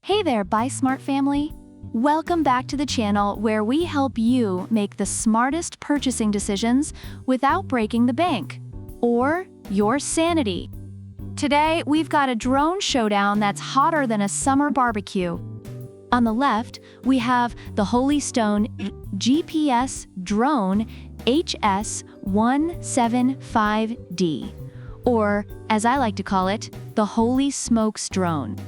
Hey there, Buy Smart family! Welcome back to the channel where we help you make the smartest purchasing decisions without breaking the bank or your sanity. Today, we've got a drone showdown that's hotter than a summer barbecue. On the left, we have the Holy Stone GPS drone HS175D, or as I like to call it, the Holy Smokes drone.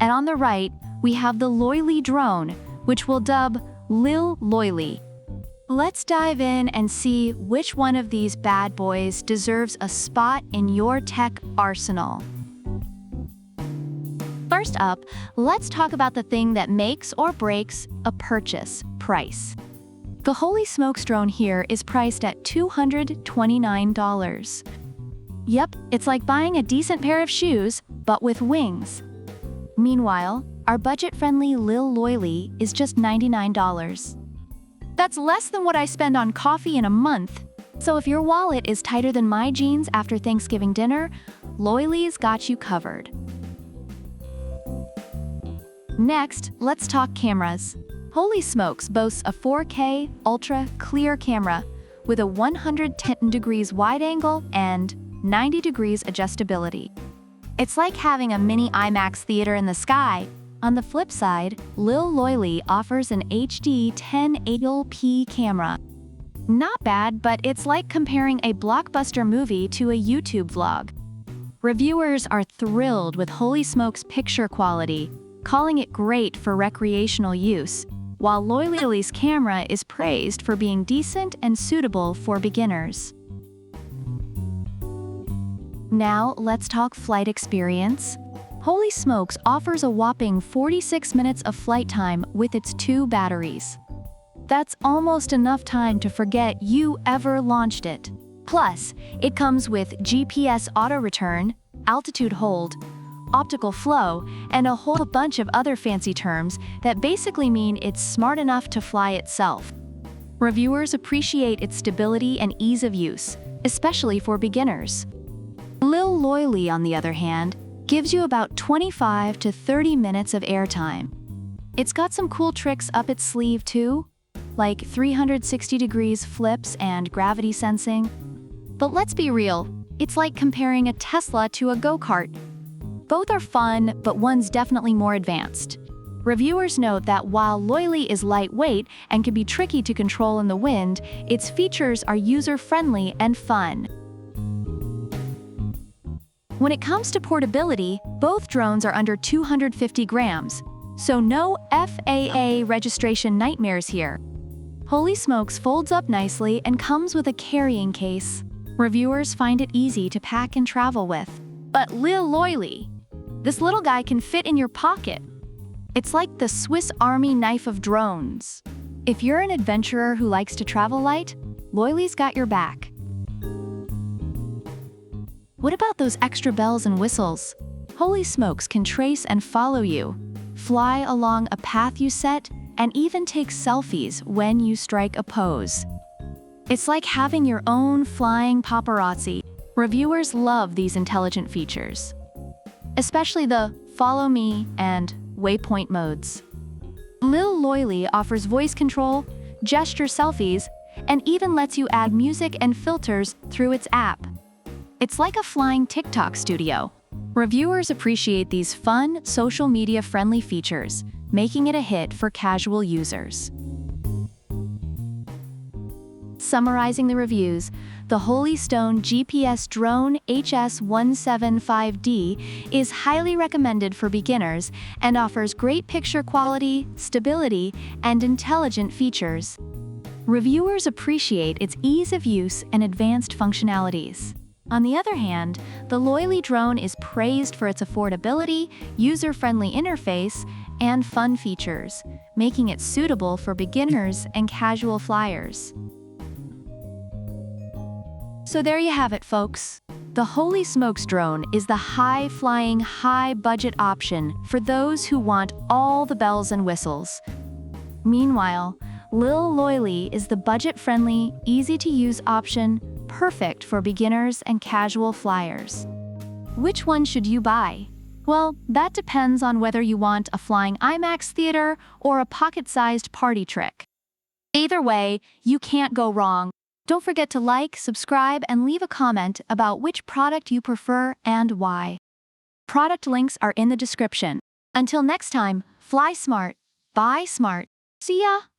And on the right, we have the Loiley drone, which we'll dub Loiley. Let's dive in and see which one of these bad boys deserves a spot in your tech arsenal. First up, let's talk about the thing that makes or breaks a purchase: price. The Holy Smokes drone here is priced at $229. Yep, it's like buying a decent pair of shoes, but with wings. Meanwhile, our budget-friendly Loiley is just $99. That's less than what I spend on coffee in a month. So if your wallet is tighter than my jeans after Thanksgiving dinner, Loiley's got you covered. Next, let's talk cameras. Holy Smokes boasts a 4K ultra clear camera with a 110 degrees wide angle and 90 degrees adjustability. It's like having a mini IMAX theater in the sky. On the flip side, Loiley offers an HD 1080p camera. Not bad, but it's like comparing a blockbuster movie to a YouTube vlog. Reviewers are thrilled with Holy Smokes' picture quality, calling it great for recreational use, while Loiley's camera is praised for being decent and suitable for beginners. Now, let's talk flight experience. Holy Smokes offers a whopping 46 minutes of flight time with its 2 batteries. That's almost enough time to forget you ever launched it. Plus, it comes with GPS auto return, altitude hold, optical flow, and a whole bunch of other fancy terms that basically mean it's smart enough to fly itself. Reviewers appreciate its stability and ease of use, especially for beginners. Loiley, on the other hand, gives you about 25 to 30 minutes of airtime. It's got some cool tricks up its sleeve too, like 360 degrees flips and gravity sensing. But let's be real, it's like comparing a Tesla to a go-kart. Both are fun, but one's definitely more advanced. Reviewers note that while Loiley is lightweight and can be tricky to control in the wind, its features are user-friendly and fun. When it comes to portability, both drones are under 250 grams, so no FAA registration nightmares here. Holy Smokes folds up nicely and comes with a carrying case. Reviewers find it easy to pack and travel with. But Loiley, this little guy can fit in your pocket. It's like the Swiss Army knife of drones. If you're an adventurer who likes to travel light, Loiley's got your back. What about those extra bells and whistles? Holy Smokes can trace and follow you, fly along a path you set, and even take selfies when you strike a pose. It's like having your own flying paparazzi. Reviewers love these intelligent features, especially the follow me and waypoint modes. Loiley offers voice control, gesture selfies, and even lets you add music and filters through its app. It's like a flying TikTok studio. Reviewers appreciate these fun, social media-friendly features, making it a hit for casual users. Summarizing the reviews, the Holy Stone GPS drone HS175D is highly recommended for beginners and offers great picture quality, stability, and intelligent features. Reviewers appreciate its ease of use and advanced functionalities. On the other hand, the Loiley drone is praised for its affordability, user-friendly interface, and fun features, making it suitable for beginners and casual flyers. So there you have it, folks. The Holy Smokes drone is the high-flying, high-budget option for those who want all the bells and whistles. Meanwhile, Loiley is the budget-friendly, easy-to-use option, perfect for beginners and casual flyers. Which one should you buy? Well, that depends on whether you want a flying IMAX theater or a pocket-sized party trick. Either way, you can't go wrong. Don't forget to like, subscribe, and leave a comment about which product you prefer and why. Product links are in the description. Until next time, fly smart, buy smart. See ya!